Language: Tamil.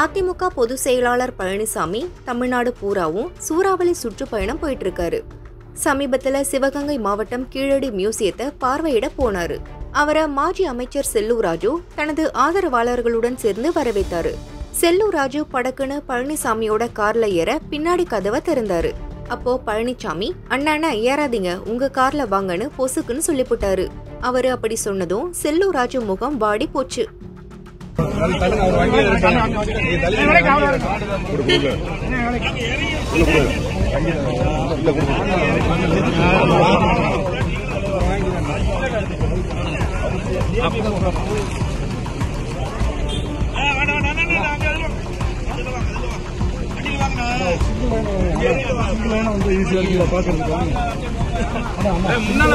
அதிமுக பொதுச் செயலாளர் பழனிசாமி தமிழ்நாடு பூராவும் சூறாவளி சுற்றுப்பயணம் போயிட்டு இருக்காரு. சமீபத்துல சிவகங்கை மாவட்டம் கீழடி மியூசியத்தை பார்வையிட போனாரு. அவரை மாஜி அமைச்சர் செல்லூர் ராஜு தனது ஆதரவாளர்களுடன் சேர்ந்து வரவேற்றாரு. செல்லூர் ராஜு படக்குன்னு பழனிசாமியோட கார்ல ஏற பின்னாடி கதவை திறந்தாரு. அப்போ பழனிசாமி, அண்ணா ஏறாதீங்க, உங்க கார்ல வாங்கன்னு பொசுக்குன்னு சொல்லிவிட்டாரு. அவரு அப்படி சொன்னதும் செல்லூர் ராஜு முகம் வாடி போச்சு. முன்னால